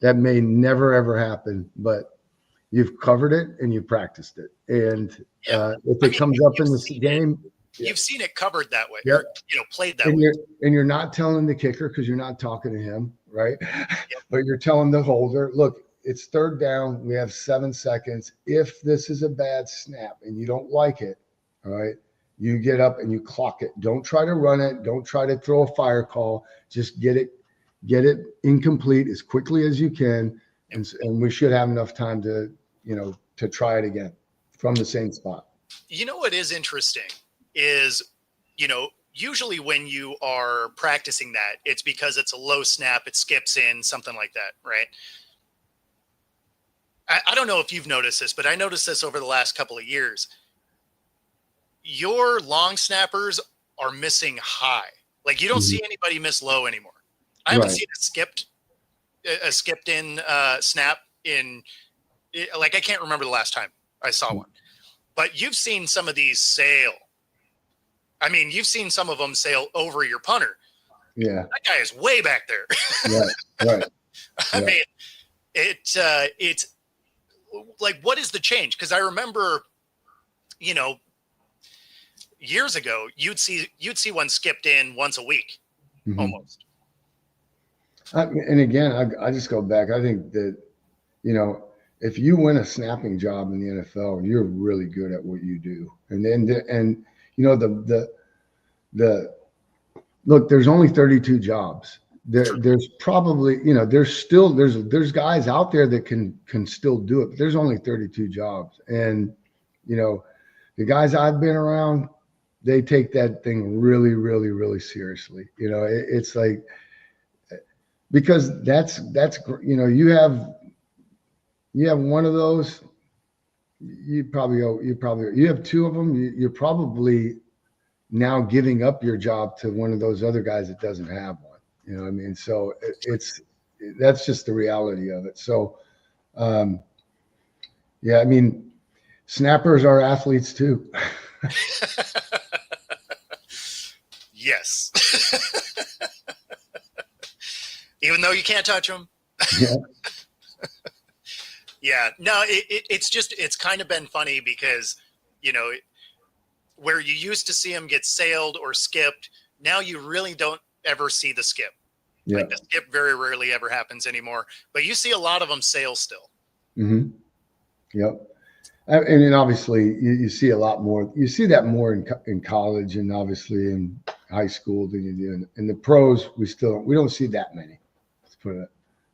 that may never, ever happen, but you've covered it and you practiced it. And if it comes up in this game, you've seen it covered that way, yep. Or, you know, played that way. And you're not telling the kicker because you're not talking to him. Right. Yep. But you're telling the holder, look, it's third down. We have 7 seconds. If this is a bad snap and you don't like it, all right, you get up and you clock it. Don't try to run it. Don't try to throw a fire call. Just get it incomplete as quickly as you can. And we should have enough time to, you know, to try it again from the same spot. You know, what is interesting is, you know, usually when you are practicing that, it's because it's a low snap, it skips in, something like that, right? I don't know if you've noticed this, but I noticed this over the last couple of years. Your long snappers are missing high. Like you don't see anybody miss low anymore. I haven't seen a skipped in snap in, like I can't remember the last time I saw one. But you've seen some of these sail. I mean, you've seen some of them sail over your punter. Yeah. That guy is way back there. Right. I mean, it's like, what is the change? Because I remember, you know, years ago, you'd see one skipped in once a week, almost. And again, I just go back. I think that, you know, if you win a snapping job in the NFL, you're really good at what you do. And you know, the look, there's only 32 jobs. There's probably, you know, there's guys out there that can still do it, but there's only 32 jobs. And, you know, the guys I've been around, they take that thing really, really, really seriously. You know, it's like, because that's, you know, you have you have one of those, you have two of them. You're probably now giving up your job to one of those other guys that doesn't have one. You know what I mean? So that's just the reality of it. So, yeah, I mean, snappers are athletes too. Yes. Even though you can't touch them. Yeah. Yeah. No, it's kind of been funny because, where you used to see them get sailed or skipped, now you really don't ever see the skip. Yeah. Like the skip very rarely ever happens anymore, but you see a lot of them sail still. Mm-hmm. Yep. And then obviously you see a lot more. You see that more in college and obviously in high school than you do in the pros. We don't see that many. Let's put it.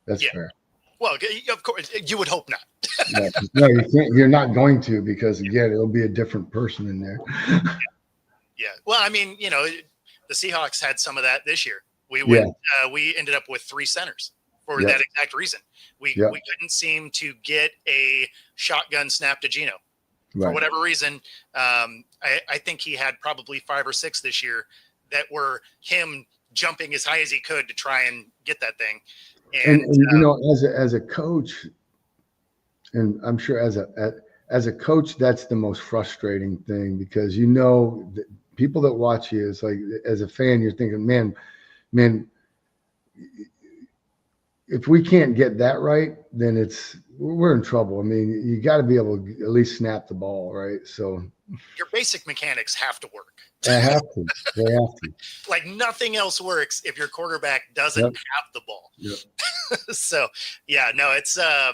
That's fair. Well, of course, you would hope not. Yeah. No, you can't. You're not going to, because again, it'll be a different person in there. Yeah. Well, I mean, the Seahawks had some of that this year. We ended up with 3 centers for that exact reason. We couldn't seem to get a shotgun snap to Geno for whatever reason. I think he had probably 5 or 6 this year that were him jumping as high as he could to try and get that thing. And as a coach, and I'm sure as a coach, that's the most frustrating thing, because the people that watch you, is like, as a fan, you're thinking, man, if we can't get that right, then we're in trouble. I mean, you got to be able to at least snap the ball, right? So your basic mechanics have to work. They have to. Like nothing else works if your quarterback doesn't have the ball. Yep. So yeah, no, it's I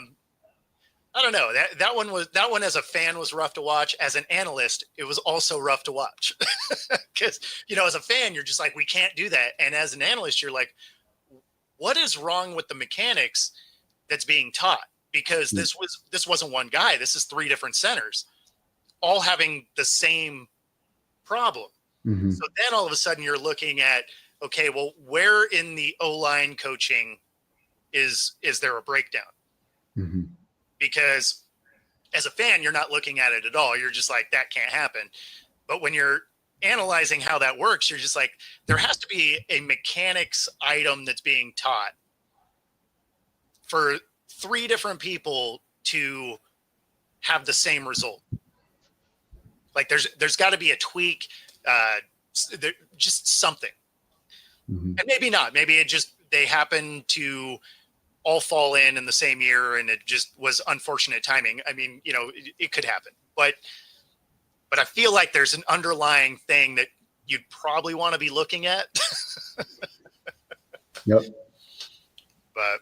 don't know. That one as a fan was rough to watch. As an analyst, it was also rough to watch. Because as a fan, you're just like, we can't do that. And as an analyst, you're like, what is wrong with the mechanics that's being taught? Because this wasn't one guy. This is 3 different centers, all having the same problem. Mm-hmm. So then all of a sudden you're looking at, okay, well, where in the O-line coaching is there a breakdown? Mm-hmm. Because as a fan, you're not looking at it at all. You're just like, that can't happen. But when you're analyzing how that works, you're just like, there has to be a mechanics item that's being taught for 3 different people to have the same result. Like there's got to be a tweak, just something. Mm-hmm. And maybe not. Maybe they happen to all fall in the same year, and it just was unfortunate timing. I mean, it could happen, but I feel like there's an underlying thing that you'd probably want to be looking at. Yep. But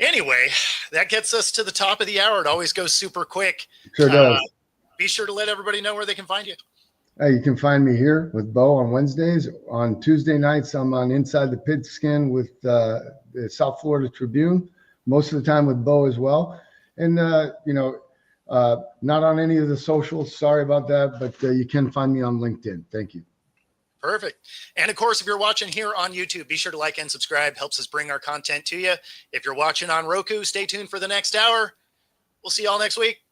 anyway, that gets us to the top of the hour. It always goes super quick. Sure does. Be sure to let everybody know where they can find you. You can find me here with Bo on Wednesdays. On Tuesday nights, I'm on Inside the Pigskin with the South Florida Tribune, most of the time with Bo as well. And, not on any of the socials. Sorry about that, but you can find me on LinkedIn. Thank you. Perfect. And of course, if you're watching here on YouTube, be sure to like and subscribe. Helps us bring our content to you. If you're watching on Roku, stay tuned for the next hour. We'll see you all next week.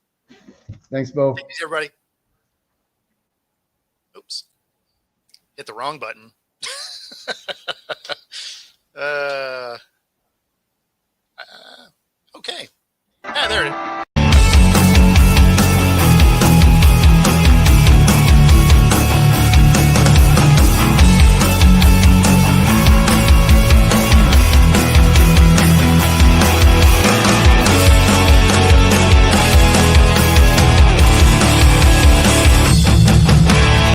Thanks, Bo. Thanks, everybody. Oops. Hit the wrong button. Okay.